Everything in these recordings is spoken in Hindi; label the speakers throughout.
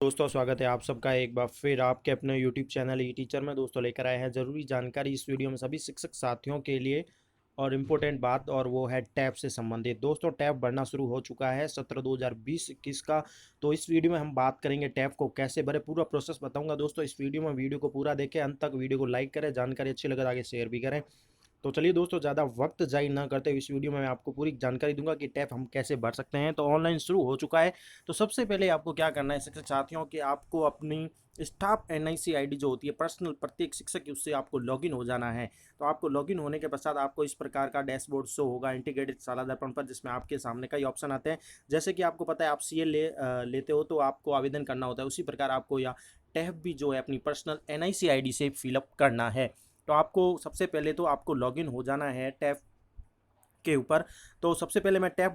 Speaker 1: दोस्तों स्वागत है आप सबका एक बार फिर आपके अपने YouTube चैनल ई टीचर में। दोस्तों लेकर आए हैं ज़रूरी जानकारी इस वीडियो में सभी शिक्षक साथियों के लिए। और इम्पोर्टेंट बात और वो है टैब से संबंधित। दोस्तों टैब बढ़ना शुरू हो चुका है सत्र 2020-21 का। तो इस वीडियो में हम बात करेंगे टैब को कैसे भरे, पूरा प्रोसेस बताऊंगा। दोस्तों इस वीडियो को पूरा देखें अंत तक, वीडियो को लाइक करें, जानकारी अच्छी लगे तो आगे शेयर भी करें। तो चलिए दोस्तों, ज़्यादा वक्त जारी ना करते हुए इस वीडियो में मैं आपको पूरी जानकारी दूंगा कि टैब हम कैसे भर सकते हैं। तो ऑनलाइन शुरू हो चुका है। तो सबसे पहले आपको क्या करना है शिक्षक साथियों, कि आपको अपनी स्टाफ एनआईसी आईडी जो होती है पर्सनल, प्रत्येक शिक्षक की, उससे आपको लॉगिन हो जाना है। तो आपको लॉगिन होने के पश्चात आपको इस प्रकार का डैशबोर्ड शो होगा इंटीग्रेटेड शाला दर्पण पर, जिसमें आपके सामने कई ऑप्शन आते हैं। जैसे कि आपको पता है आप सीए लेते हो तो आपको आवेदन करना होता है, उसी प्रकार आपको यह टैब भी जो है अपनी पर्सनल एनआईसी आईडी से फिलअप करना है। तो आपको सबसे पहले तो आपको लॉगिन हो जाना है टैब के ऊपर। तो सबसे पहले मैं टैब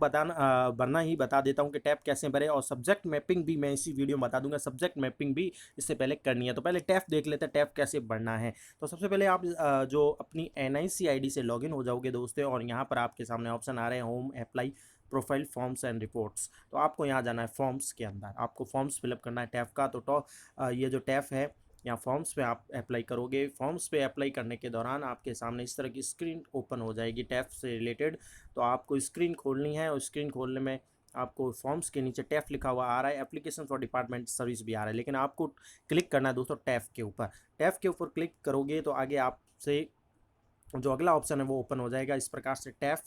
Speaker 1: भरना ही बता देता हूं कि टैब कैसे भरे, और सब्जेक्ट मैपिंग भी मैं इसी वीडियो में बता दूंगा। सब्जेक्ट मैपिंग भी इससे पहले करनी है। तो पहले टैब देख लेते हैं टैब कैसे भरना है। तो सबसे पहले आप जो अपनी एनआईसी आईडी से लॉगिन हो जाओगे दोस्तों, और यहाँ पर आपके सामने ऑप्शन आ रहे हैं home, apply, profile, forms and reports. तो आपको यहाँ जाना है फॉर्म्स के अंदर, आपको फॉर्म्स फिलअप करना है टैब का। तो ये जो टैब है यहाँ फॉर्म्स पे आप अप्लाई करोगे। फॉर्म्स पे अप्लाई करने के दौरान आपके सामने इस तरह की स्क्रीन ओपन हो जाएगी टैब से रिलेटेड। तो आपको स्क्रीन खोलनी है, और स्क्रीन खोलने में आपको फॉर्म्स के नीचे टैब लिखा हुआ आ रहा है, एप्लीकेशन फॉर डिपार्टमेंट सर्विस भी आ रहा है, लेकिन आपको क्लिक करना है दोस्तों टैब के ऊपर। टैब के ऊपर क्लिक करोगे तो आगे आपसे जो अगला ऑप्शन है वो ओपन हो जाएगा इस प्रकार से, टैब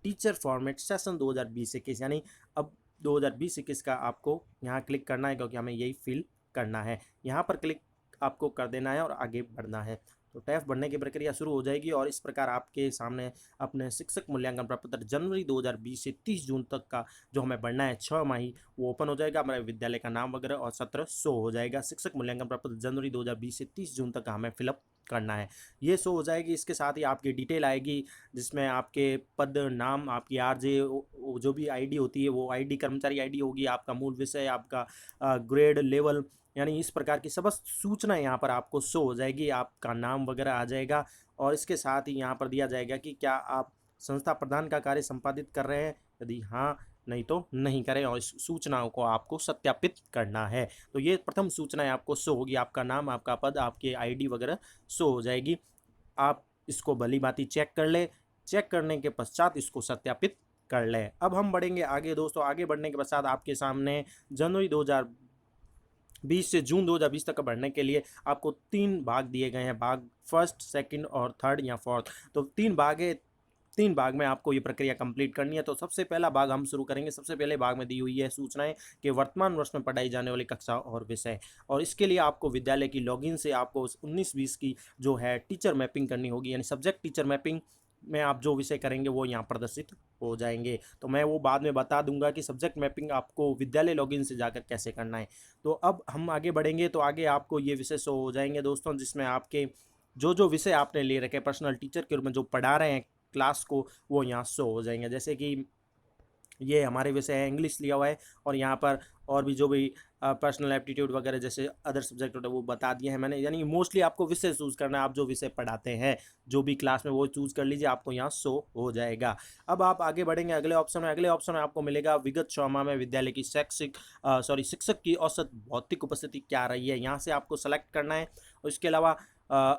Speaker 1: टीचर फॉर्मेट सेशन 2020-21, यानी अब 2020-21 का आपको यहाँ क्लिक करना है, क्योंकि हमें यही फिल करना है। यहाँ पर क्लिक आपको कर देना है और आगे बढ़ना है। तो टैब बढ़ने की प्रक्रिया शुरू हो जाएगी, और इस प्रकार आपके सामने अपने शिक्षक मूल्यांकन प्रपत्र जनवरी 2020 से 30 जून तक का जो हमें बढ़ना है 6 माही, वो ओपन हो जाएगा। हमारे विद्यालय का नाम वगैरह और सत्र शो हो जाएगा। शिक्षक मूल्यांकन प्रपत्र जनवरी 2020 से 30 जून तक का हमें फिलअप करना है, ये शो हो जाएगी। इसके साथ ही आपकी डिटेल आएगी, जिसमें आपके पद, नाम, आपकी आरजे, जो भी आईडी होती है वो आईडी कर्मचारी आईडी होगी, आपका मूल विषय, आपका ग्रेड, लेवल, यानी इस प्रकार की समस्त सूचना यहाँ पर आपको शो हो जाएगी। आपका नाम वगैरह आ जाएगा, और इसके साथ ही यहाँ पर दिया जाएगा कि क्या आप संस्था प्रधान का कार्य संपादित कर रहे हैं, यदि हाँ नहीं तो नहीं करें, और इस सूचनाओं को आपको सत्यापित करना है। तो ये प्रथम सूचनाएं आपको शो होगी, आपका नाम, आपका पद, आपके आईडी वगैरह शो हो जाएगी। आप इसको भली भांति चेक कर ले, चेक करने के पश्चात इसको सत्यापित कर लें। अब हम बढ़ेंगे आगे दोस्तों। आगे बढ़ने के पश्चात आपके सामने जनवरी 2020 से जून 2020 तक बढ़ने के लिए आपको 3 भाग दिए गए हैं, भाग फर्स्ट, सेकंड और थर्ड या फोर्थ। तो 3 भाग है, 3 भाग में आपको ये प्रक्रिया कंप्लीट करनी है। तो सबसे पहला भाग हम शुरू करेंगे। सबसे पहले भाग में दी हुई है सूचनाएं कि वर्तमान वर्ष में पढ़ाई जाने वाली कक्षा और विषय, और इसके लिए आपको विद्यालय की लॉगिन से आपको 19-20 की जो है टीचर मैपिंग करनी होगी, यानी सब्जेक्ट टीचर मैपिंग में आप जो विषय करेंगे वो यहाँ प्रदर्शित हो जाएंगे। तो मैं वो बाद में बता दूंगा कि सब्जेक्ट मैपिंग आपको विद्यालय लॉगिन से जाकर कैसे करना है। तो अब हम आगे बढ़ेंगे, तो आगे आपको ये विषय शो हो जाएंगे दोस्तों, जिसमें आपके जो जो विषय आपने ले रखे पर्सनल टीचर के रूप में जो पढ़ा रहे हैं क्लास को, वो यहाँ शो हो जाएंगे। जैसे कि ये हमारे विषय है, इंग्लिश लिया हुआ है, और यहाँ पर और भी जो भी पर्सनल एप्टीट्यूड वगैरह जैसे अदर सब्जेक्ट होता है वो बता दिए हैं मैंने। यानी मोस्टली आपको विषय चूज़ करना है, आप जो विषय पढ़ाते हैं जो भी क्लास में वो चूज़ कर लीजिए, आपको यहाँ शो हो जाएगा। अब आप आगे बढ़ेंगे अगले ऑप्शन में। अगले ऑप्शन में आपको मिलेगा विगत 6 माह में विद्यालय की शिक्षक की औसत भौतिक उपस्थिति क्या रही है, यहाँ से आपको सेलेक्ट करना है। और इसके अलावा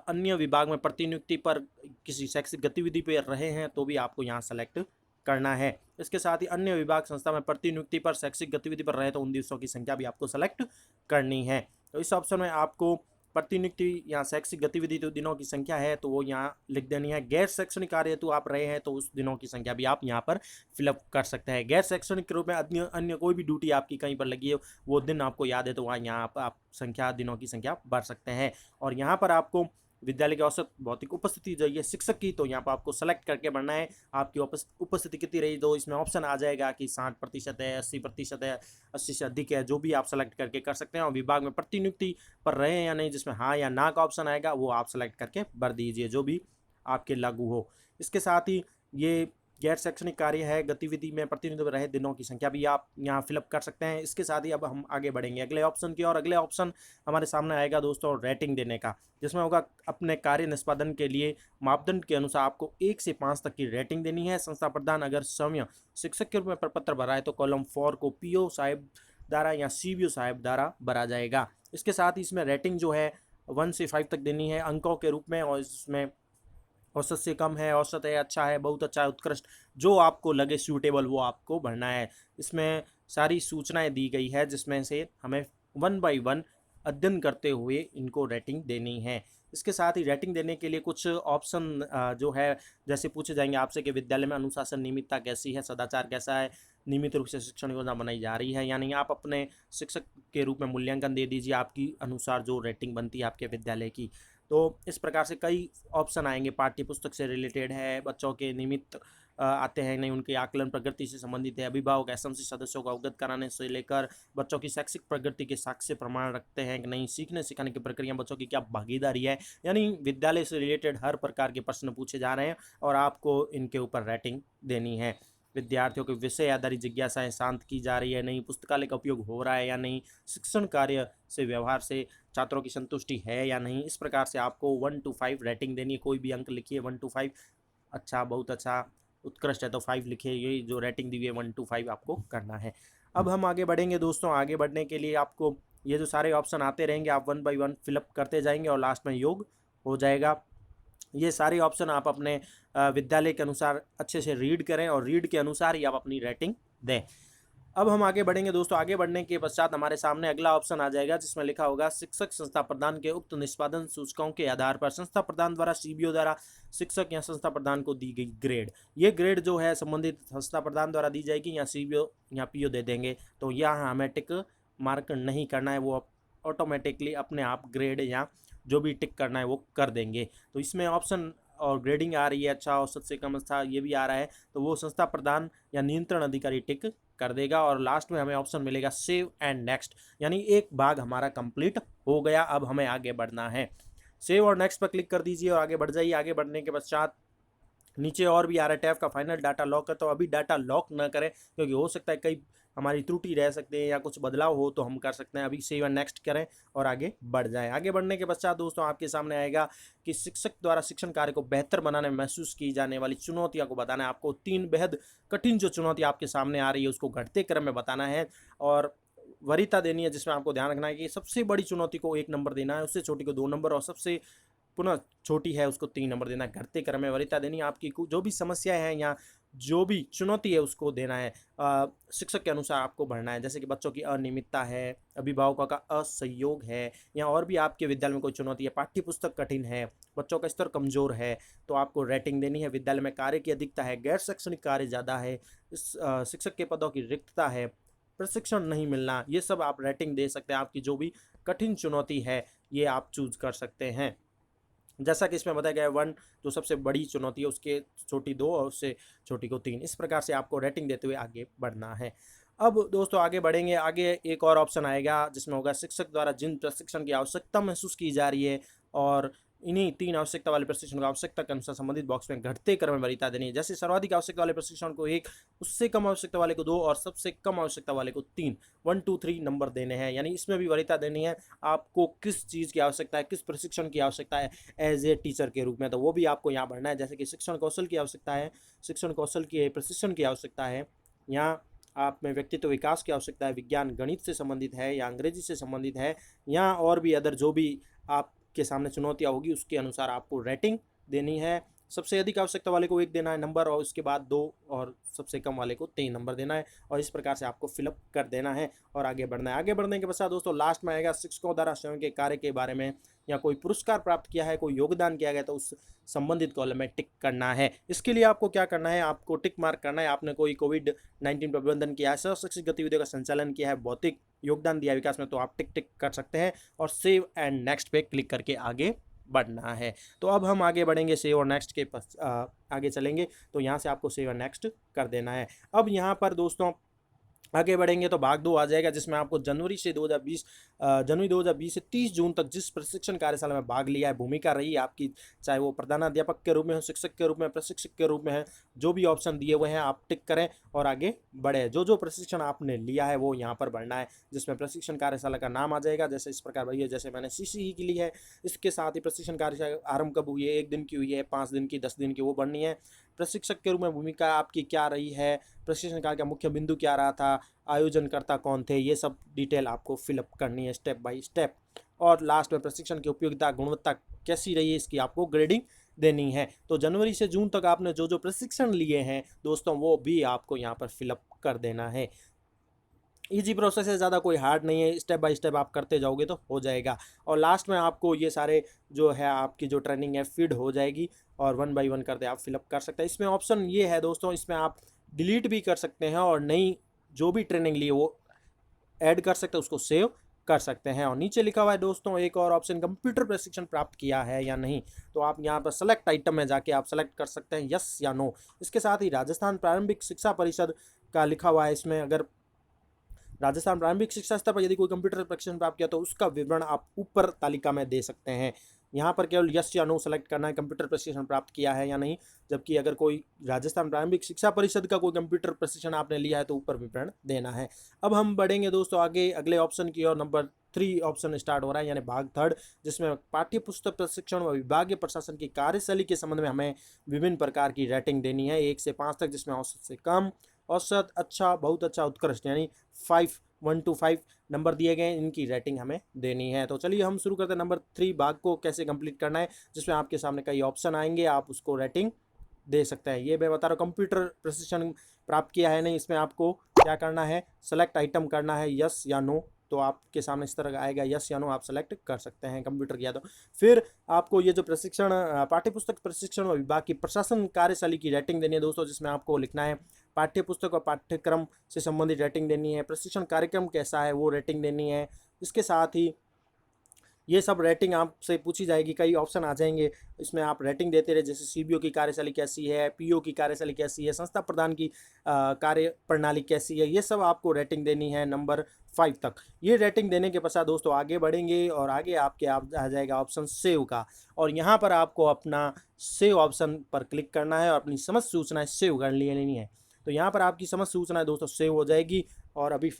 Speaker 1: अन्य विभाग में प्रतिनियुक्ति पर किसी शैक्षिक गतिविधि पर रहे हैं तो भी आपको यहाँ सेलेक्ट करना है। इसके साथ ही अन्य विभाग संस्था में प्रतिनियुक्ति पर शैक्षिक गतिविधि पर रहे तो उन दिवसों की संख्या भी आपको सेलेक्ट करनी है। तो इस ऑप्शन में आपको प्रतिनियुक्ति या शैक्षिक गतिविधि जो दिनों की संख्या है तो वो यहाँ लिख देनी है। गैर शैक्षणिक कार्य हेतु आप रहे हैं तो उस दिनों की संख्या भी आप यहाँ पर फिलअप कर सकते हैं। गैर शैक्षणिक के रूप में अन्य अन्य कोई भी ड्यूटी आपकी कहीं पर लगी है, वो दिन आपको याद है तो वहाँ यहाँ आप संख्या, दिनों की संख्या भर सकते हैं। और यहाँ पर आपको विद्यालय की औसत भौतिक उपस्थिति जो है शिक्षक की, तो यहाँ पर आपको सेलेक्ट करके बढ़ना है आपकी उपस्थिति कितनी रही। तो इसमें ऑप्शन आ जाएगा कि 60% है, 80% है, 80 से अधिक है, जो भी आप सेलेक्ट करके कर सकते हैं। और विभाग में प्रतिनियुक्ति पर रहे हैं या नहीं, जिसमें हाँ या ना का ऑप्शन आएगा वो आप सेलेक्ट करके भर दीजिए, जो भी आपके लागू हो। इसके साथ ही ये गैर शैक्षणिक कार्य है, गतिविधि में प्रतिनिधित्व रहे दिनों की संख्या भी आप यहाँ फिलअप कर सकते हैं। इसके साथ ही अब हम आगे बढ़ेंगे अगले ऑप्शन की और। अगले ऑप्शन हमारे सामने आएगा दोस्तों रेटिंग देने का, जिसमें होगा अपने कार्य निष्पादन के लिए मापदंड के अनुसार आपको 1 से 5 तक की रेटिंग देनी है। संस्था प्रधान अगर सौम्य शिक्षक के रूप में प्रपत्र भरा है तो कॉलम 4 को पीओ साहिब द्वारा या CBO साहब द्वारा भरा जाएगा। इसके साथ ही इसमें रेटिंग जो है 1 से 5 तक देनी है अंकों के रूप में, और इसमें औसत से कम है, औसत है, अच्छा है, बहुत अच्छा है, उत्कृष्ट, जो आपको लगे सूटेबल वो आपको भरना है। इसमें सारी सूचनाएं दी गई है जिसमें से हमें 1 बाय 1 अध्ययन करते हुए इनको रेटिंग देनी है। इसके साथ ही रेटिंग देने के लिए कुछ ऑप्शन जो है जैसे पूछे जाएंगे आपसे कि विद्यालय में अनुशासन नियमितता कैसी है, सदाचार कैसा है, नियमित रूप से शिक्षण योजना बनाई जा रही है, यानी आप अपने शिक्षक के रूप में मूल्यांकन दे दीजिए आपकी अनुसार जो रेटिंग बनती है आपके विद्यालय की। तो इस प्रकार से कई ऑप्शन आएंगे, पाठ्य पुस्तक से रिलेटेड है, बच्चों के निमित्त आते हैं नहीं, उनके आकलन प्रगति से संबंधित है, अभिभावक एसएमसी सदस्यों को अवगत कराने से लेकर बच्चों की शैक्षिक प्रगति के साक्ष्य प्रमाण रखते हैं कि नहीं, सीखने सिखाने की प्रक्रिया बच्चों की क्या भागीदारी है, यानी विद्यालय से रिलेटेड हर प्रकार के प्रश्न पूछे जा रहे हैं और आपको इनके ऊपर रेटिंग देनी है। विद्यार्थियों के विषय आधारित जिज्ञासाएं शांत की जा रही है नहीं, पुस्तकालय का उपयोग हो रहा है या नहीं, शिक्षण कार्य से व्यवहार से छात्रों की संतुष्टि है या नहीं, इस प्रकार से आपको 1 to 5 रेटिंग देनी है। कोई भी अंक लिखिए 1 to 5, अच्छा, बहुत अच्छा, उत्कृष्ट है तो 5 लिखिए, ये जो रेटिंग दी हुई है 1 to 5 आपको करना है। अब हम आगे बढ़ेंगे दोस्तों, आगे बढ़ने के लिए आपको ये जो सारे ऑप्शन आते रहेंगे आप 1 by 1 फिलअप करते जाएंगे और लास्ट में योग हो जाएगा। ये सारे ऑप्शन आप अपने विद्यालय के अनुसार अच्छे से रीड करें और रीड के अनुसार ही आप अपनी रेटिंग दें। अब हम आगे बढ़ेंगे दोस्तों, आगे बढ़ने के पश्चात हमारे सामने अगला ऑप्शन आ जाएगा जिसमें लिखा होगा शिक्षक संस्था प्रदान के उक्त निष्पादन सूचकांकों के आधार पर संस्था प्रदान द्वारा CBO द्वारा शिक्षक या संस्था प्रदान को दी गई ग्रेड। ये ग्रेड जो है संबंधित संस्था प्रदान द्वारा दी जाएगी या CBO या PO दे देंगे, तो यहाँ हमें टिक मार्क नहीं करना है, वो ऑटोमेटिकली अपने आप ग्रेड या जो भी टिक करना है वो कर देंगे। तो इसमें ऑप्शन और ग्रेडिंग आ रही है, अच्छा, औसत से कम था, ये भी आ रहा है, तो वो संस्था प्रदान या नियंत्रण अधिकारी टिक कर देगा और लास्ट में हमें ऑप्शन मिलेगा सेव एंड नेक्स्ट, यानी एक भाग हमारा कंप्लीट हो गया, अब हमें आगे बढ़ना है। सेव और नेक्स्ट पर क्लिक कर दीजिए और आगे बढ़ जाइए। आगे बढ़ने के पश्चात नीचे और भी आ रहा है टैब का फाइनल डाटा लॉक है, तो अभी डाटा लॉक ना करें क्योंकि हो सकता है कई हमारी त्रुटि रह सकते हैं या कुछ बदलाव हो तो हम कर सकते हैं। अभी सेव एंड नेक्स्ट करें और आगे बढ़ जाएं। आगे बढ़ने के पश्चात दोस्तों आपके सामने आएगा कि शिक्षक द्वारा शिक्षण कार्य को बेहतर बनाने में महसूस की जाने वाली चुनौतियों को बताना है। आपको 3 बेहद कठिन जो चुनौती आपके सामने आ रही है उसको घटते क्रम में बताना है और वरीयता देनी है, जिसमें आपको ध्यान रखना है कि सबसे बड़ी चुनौती को 1 नंबर देना है, उससे छोटी को 2 नंबर और सबसे पुनः छोटी है उसको 3 नंबर देना है। घटते क्रम में वरीयता देनी है। आपकी जो भी समस्याएं हैं या जो भी चुनौती है उसको देना है, शिक्षक के अनुसार आपको भरना है। जैसे कि बच्चों की अनियमितता है, अभिभावकों का असहयोग है, या और भी आपके विद्यालय में कोई चुनौती है, पाठ्य पुस्तक कठिन है, बच्चों का स्तर कमजोर है, तो आपको रेटिंग देनी है। विद्यालय में कार्य की अधिकता है, गैर शैक्षणिक कार्य ज़्यादा है, शिक्षक के पदों की रिक्तता है, प्रशिक्षण नहीं मिलना, ये सब आप रेटिंग दे सकते हैं। आपकी जो भी कठिन चुनौती है ये आप चूज कर सकते हैं। जैसा कि इसमें बताया गया है 1 जो सबसे बड़ी चुनौती है उसके छोटी 2 और उससे छोटी को 3, इस प्रकार से आपको रेटिंग देते हुए आगे बढ़ना है। अब दोस्तों आगे बढ़ेंगे, आगे एक और ऑप्शन आएगा जिसमें होगा शिक्षक द्वारा जिन प्रशिक्षण की आवश्यकता महसूस की जा रही है और इन्हीं 3 आवश्यकता वाले प्रशिक्षण को आवश्यकता के अनुसार संबंधित बॉक्स में घटते क्रम में वरीयता देनी है। जैसे सर्वाधिक आवश्यकता वाले प्रशिक्षण को 1, उससे कम आवश्यकता वाले को 2 और सबसे कम आवश्यकता वाले को 3, 1 2 3 नंबर देने हैं। यानी इसमें भी वरीयता देनी है आपको किस चीज़ की आवश्यकता है, किस प्रशिक्षण की आवश्यकता है एज ए टीचर के रूप में, तो वो भी आपको यहाँ भरना है। जैसे कि शिक्षण कौशल की आवश्यकता है, शिक्षण कौशल के प्रशिक्षण की आवश्यकता है, यहाँ आप में व्यक्तित्व विकास की आवश्यकता है, विज्ञान गणित से संबंधित है या अंग्रेजी से संबंधित है, या और भी अदर जो भी आपके सामने चुनौतियाँ होगी उसके अनुसार आपको रेटिंग देनी है। सबसे अधिक आवश्यकता वाले को 1 देना है नंबर और उसके बाद 2 और सबसे कम वाले को 3 नंबर देना है और इस प्रकार से आपको फिलअप कर देना है और आगे बढ़ना है। आगे बढ़ने के पश्चात दोस्तों लास्ट में आएगा शिक्षकों द्वारा स्वयं के कार्य के बारे में, या कोई पुरस्कार प्राप्त किया है, कोई योगदान किया गया तो उस संबंधित कॉलम में टिक करना है। इसके लिए आपको क्या करना है, आपको टिक मार्क करना है। आपने कोई कोविड-19 प्रबंधन किया है, शैक्षिक गतिविधियों का संचालन किया है, भौतिक योगदान दिया विकास में, तो आप टिक टिक कर सकते हैं और सेव एंड नेक्स्ट पे क्लिक करके आगे बढ़ना है। तो अब हम आगे बढ़ेंगे, सेव और नेक्स्ट के आगे चलेंगे, तो यहाँ से आपको सेव और नेक्स्ट कर देना है। अब यहाँ पर दोस्तों आगे बढ़ेंगे तो भाग 2 आ जाएगा जिसमें आपको जनवरी 2020 से 30 जून तक जिस प्रशिक्षण कार्यशाला में भाग लिया है, भूमिका रही है आपकी, चाहे वो प्रधानाध्यापक के रूप में हो, शिक्षक के रूप में, प्रशिक्षक के रूप में है, जो भी ऑप्शन दिए हुए हैं आप टिक करें और आगे बढ़े। जो जो प्रशिक्षण आपने लिया है वो यहाँ पर बढ़ना है, जिसमें प्रशिक्षण कार्यशाला का नाम आ जाएगा। जैसे इस प्रकार भैया, जैसे मैंने CCE की ली है, इसके साथ ही प्रशिक्षण कार्यशाला आरंभ कब हुई है, 1 दिन की हुई है, 5 दिन की, 10 दिन की, वो बढ़नी है। प्रशिक्षक के रूप में भूमिका आपकी क्या रही है, प्रशिक्षण काल का मुख्य बिंदु क्या रहा था, आयोजनकर्ता कौन थे, ये सब डिटेल आपको फिलअप करनी है स्टेप बाय स्टेप। और लास्ट में प्रशिक्षण की उपयोगिता गुणवत्ता कैसी रही है, इसकी आपको ग्रेडिंग देनी है। तो जनवरी से जून तक आपने जो जो प्रशिक्षण लिए हैं दोस्तों, वो भी आपको यहाँ पर फिलअप कर देना है। इजी प्रोसेस है, ज़्यादा कोई हार्ड नहीं है, स्टेप बाय स्टेप आप करते जाओगे तो हो जाएगा। और लास्ट में आपको ये सारे जो है आपकी जो ट्रेनिंग है फीड हो जाएगी और 1 बाय 1 करते आप फिलअप कर सकते हैं। इसमें ऑप्शन ये है दोस्तों, इसमें आप डिलीट भी कर सकते हैं और नई जो भी ट्रेनिंग ली है वो ऐड कर सकते हैं, उसको सेव कर सकते हैं। और नीचे लिखा हुआ है दोस्तों एक और ऑप्शन, कंप्यूटर प्रशिक्षण प्राप्त किया है या नहीं। तो आप यहाँ पर सेलेक्ट आइटम में जाके आप सेलेक्ट कर सकते हैं यस या नो। इसके साथ ही राजस्थान प्रारंभिक शिक्षा परिषद का लिखा हुआ है, इसमें अगर राजस्थान प्रारंभिक शिक्षा स्तर पर यदि कोई कंप्यूटर प्रशिक्षण प्राप्त किया तो उसका विवरण आप ऊपर तालिका में दे सकते हैं। यहाँ पर केवल यस या नो सेलेक्ट करना है, कंप्यूटर प्रशिक्षण प्राप्त किया है या नहीं। जबकि अगर कोई राजस्थान प्रारंभिक शिक्षा परिषद का कोई कंप्यूटर प्रशिक्षण आपने लिया है तो ऊपर विवरण देना है। अब हम बढ़ेंगे दोस्तों आगे अगले ऑप्शन की ओर। नंबर 3 ऑप्शन स्टार्ट हो रहा है, यानी भाग 3, जिसमें पाठ्य पुस्तक प्रशिक्षण व विभागीय प्रशासन की कार्यशैली के संबंध में हमें विभिन्न प्रकार की रेटिंग देनी है 1 से 5 तक, जिसमें औसत से कम, औसत, अच्छा, बहुत अच्छा, उत्कृष्ट, यानी 1 to 5 नंबर दिए गए हैं, इनकी रेटिंग हमें देनी है। तो चलिए हम शुरू करते हैं नंबर 3 भाग को कैसे कंप्लीट करना है, जिसमें आपके सामने कई ऑप्शन आएंगे, आप उसको रेटिंग दे सकते हैं। ये मैं बता रहा हूँ, कंप्यूटर प्रशिक्षण प्राप्त किया है नहीं, इसमें आपको क्या करना है, सेलेक्ट आइटम करना है यस या नो। तो आपके सामने इस तरह का आएगा, यस या नो आप सेलेक्ट कर सकते हैं कंप्यूटर किया तो। फिर आपको ये जो प्रशिक्षण पाठ्यपुस्तक प्रशिक्षण और विभाग की प्रशासन कार्यशैली की रेटिंग देनी है दोस्तों, जिसमें आपको लिखना है पाठ्य पुस्तक और पाठ्यक्रम से संबंधित रेटिंग देनी है, प्रशिक्षण कार्यक्रम कैसा है वो रेटिंग देनी है। इसके साथ ही ये सब रेटिंग आपसे पूछी जाएगी, कई ऑप्शन आ जाएंगे, इसमें आप रेटिंग देते रहे, जैसे सीबीओ की कार्यशैली कैसी है, पीओ की कार्यशैली कैसी है, संस्था प्रदान की कार्य प्रणाली कैसी है, ये सब आपको रेटिंग देनी है नंबर 5 तक। ये रेटिंग देने के पश्चात दोस्तों आगे बढ़ेंगे और आगे आपके आ जाएगा ऑप्शन सेव का, और यहाँ पर आपको अपना सेव ऑप्शन पर क्लिक करना है और अपनी समस्त सूचनाएं सेव कर लेनी है। तो यहाँ पर आपकी समस्त सूचनाएं दोस्तों सेव हो जाएगी। और अभी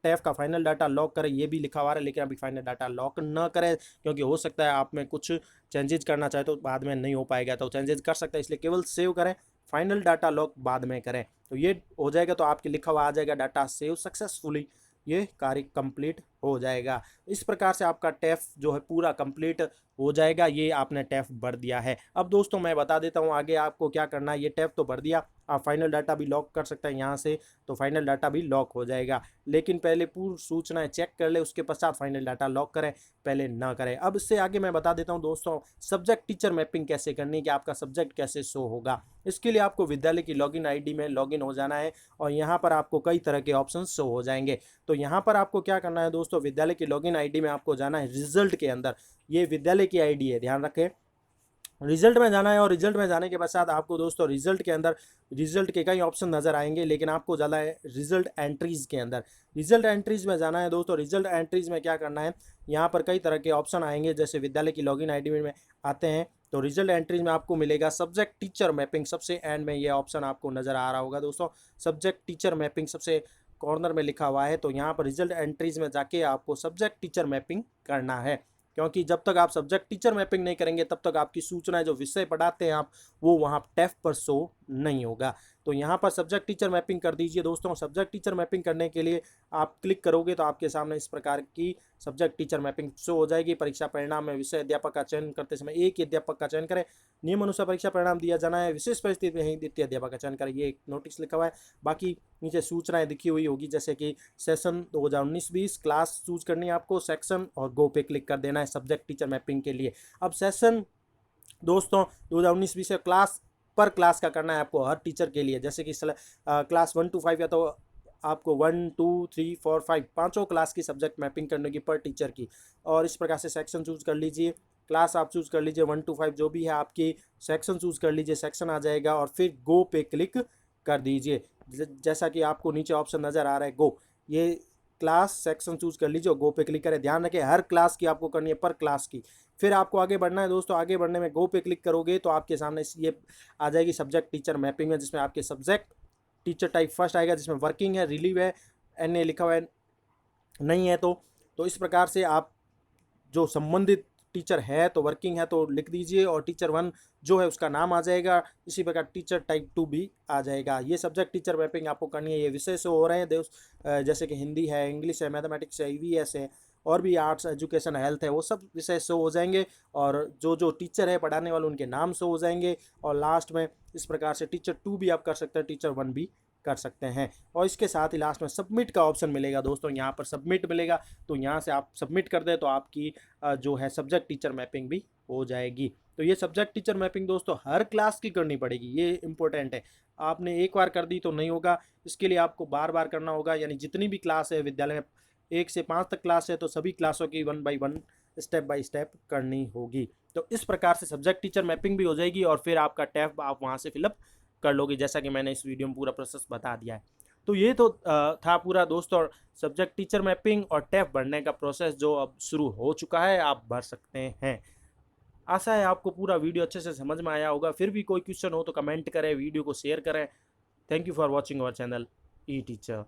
Speaker 1: टैफ का फाइनल डाटा लॉक करें, ये भी लिखा हुआ है, लेकिन अभी फाइनल डाटा लॉक न करें, क्योंकि हो सकता है आप में कुछ चेंजेस करना चाहे तो बाद में नहीं हो पाएगा, तो चेंजेस कर सकते हैं, इसलिए केवल सेव करें, फाइनल डाटा लॉक बाद में करें। तो ये हो जाएगा तो आपके लिखा हुआ आ जाएगा डाटा सेव सक्सेसफुली, ये कार्य कंप्लीट हो जाएगा। इस प्रकार से आपका टैफ जो है पूरा कंप्लीट हो जाएगा। ये आपने टैफ भर दिया है। अब दोस्तों मैं बता देता हूँ आगे आपको क्या करना है। ये टैफ तो भर दिया, आप फाइनल डाटा भी लॉक कर सकते हैं यहाँ से, तो फाइनल डाटा भी लॉक हो जाएगा, लेकिन पहले पूर्ण सूचनाएं चेक कर ले, उसके पश्चात फाइनल डाटा लॉक करें, पहले ना करें। अब इससे आगे मैं बता देता हूँ दोस्तों सब्जेक्ट टीचर मैपिंग कैसे करनी है, कि आपका सब्जेक्ट कैसे शो होगा। इसके लिए आपको विद्यालय की लॉगिन आईडी में लॉगिन हो जाना है और यहाँ पर आपको कई तरह के ऑप्शन शो हो जाएंगे। तो यहाँ पर आपको क्या करना है दोस्तों, विद्यालय की लॉगिन आईडी में आपको जाना है रिजल्ट के अंदर, ये विद्यालय की आईडी है, ध्यान रखें, रिजल्ट में जाना है। और रिजल्ट में जाने के पश्चात आपको दोस्तों रिजल्ट के अंदर रिजल्ट के कई ऑप्शन नजर आएंगे, लेकिन आपको जाना है रिजल्ट एंट्रीज के अंदर। रिजल्ट एंट्रीज में जाना है दोस्तों। रिजल्ट एंट्रीज में क्या करना है, यहाँ पर कई तरह के ऑप्शन आएंगे, जैसे विद्यालय की लॉगिन आईडी में आते हैं तो रिजल्ट एंट्रीज में आपको मिलेगा सब्जेक्ट टीचर मैपिंग, सबसे एंड में ये ऑप्शन आपको नजर आ रहा होगा दोस्तों, सब्जेक्ट टीचर मैपिंग सबसे कॉर्नर में लिखा हुआ है। तो यहाँ पर रिजल्ट एंट्रीज में जाके आपको सब्जेक्ट टीचर मैपिंग करना है, क्योंकि जब तक आप सब्जेक्ट टीचर मैपिंग नहीं करेंगे तब तक आपकी सूचनाएं जो विषय पढ़ाते हैं आप, वो वहाँ टैफ पर शो नहीं होगा। तो यहाँ पर सब्जेक्ट टीचर मैपिंग कर दीजिए दोस्तों। सब्जेक्ट टीचर मैपिंग करने के लिए आप क्लिक करोगे तो आपके सामने इस प्रकार की सब्जेक्ट टीचर मैपिंग शो हो जाएगी। परीक्षा परिणाम में विषय अध्यापक का चयन करते समय एक ही अध्यापक का चयन करें, नियम अनुसार परीक्षा परिणाम दिया जाना है, विशेष परिस्थिति में ही द्वितीय अध्यापक का चयन करें, ये एक नोटिस लिखा हुआ है। बाकी नीचे सूचनाएं दिखी हुई होगी, जैसे कि सेशन 2019-20 क्लास चूज करनी है आपको, सेक्शन और गो पे क्लिक कर देना है सब्जेक्ट टीचर मैपिंग के लिए। अब सेशन दोस्तों 2019-20 से क्लास पर क्लास का करना है आपको हर टीचर के लिए, जैसे कि क्लास 1 to 5 या तो आपको 1 2 3 4 5 पाँचों क्लास की सब्जेक्ट मैपिंग करने की पर टीचर की। और इस प्रकार से सेक्शन चूज कर लीजिए, क्लास आप चूज कर लीजिए 1 to 5 जो भी है आपकी, सेक्शन चूज कर लीजिए, सेक्शन आ जाएगा और फिर गो पे क्लिक कर दीजिए। जैसा कि आपको नीचे ऑप्शन नज़र आ रहा है गो, ये क्लास सेक्शन चूज कर लीजिए और गो पे क्लिक करें। ध्यान रखें हर क्लास की आपको करनी है, पर क्लास की। फिर आपको आगे बढ़ना है दोस्तों। आगे बढ़ने में गो पे क्लिक करोगे तो आपके सामने ये आ जाएगी सब्जेक्ट टीचर मैपिंग में, जिसमें आपके सब्जेक्ट टीचर टाइप फर्स्ट आएगा, जिसमें वर्किंग है, रिलीव है, NA लिखा हुआ है नहीं है तो इस प्रकार से आप जो संबंधित टीचर है तो वर्किंग है तो लिख दीजिए, और टीचर 1 जो है उसका नाम आ जाएगा। इसी प्रकार टीचर टाइप 2 भी आ जाएगा। ये सब्जेक्ट टीचर मैपिंग आपको करनी है। ये विषय से हो रहे हैं दोस्त, जैसे कि हिंदी है, इंग्लिश है, मैथमेटिक्स है, ईवीएस है, और भी आर्ट्स, एजुकेशन, हेल्थ है, वो सब विषय शो हो जाएंगे। और जो जो टीचर है पढ़ाने वाले उनके नाम शो हो जाएंगे। और लास्ट में इस प्रकार से टीचर 2 भी आप कर सकते हैं, टीचर 1 भी कर सकते हैं। और इसके साथ ही लास्ट में सबमिट का ऑप्शन मिलेगा दोस्तों, यहाँ पर सबमिट मिलेगा। तो यहाँ से आप सबमिट कर दें तो आपकी जो है सब्जेक्ट टीचर मैपिंग भी हो जाएगी। तो ये सब्जेक्ट टीचर मैपिंग दोस्तों हर क्लास की करनी पड़ेगी, ये इंपॉर्टेंट है। आपने एक बार कर दी तो नहीं होगा, इसके लिए आपको बार बार करना होगा। यानी जितनी भी क्लास है विद्यालय में, 1 से 5 तक क्लास है, तो सभी क्लासों की 1 बाई 1 स्टेप बाय स्टेप करनी होगी। तो इस प्रकार से सब्जेक्ट टीचर मैपिंग भी हो जाएगी, और फिर आपका टैब आप वहाँ से फिलअप कर लोगे, जैसा कि मैंने इस वीडियो में पूरा प्रोसेस बता दिया है। तो ये तो था पूरा दोस्तों सब्जेक्ट टीचर मैपिंग और टैब भरने का प्रोसेस, जो अब शुरू हो चुका है, आप भर सकते हैं। आशा है आपको पूरा वीडियो अच्छे से समझ में आया होगा। फिर भी कोई क्वेश्चन हो तो कमेंट करें, वीडियो को शेयर करें। Thank you for watching our channel E teacher.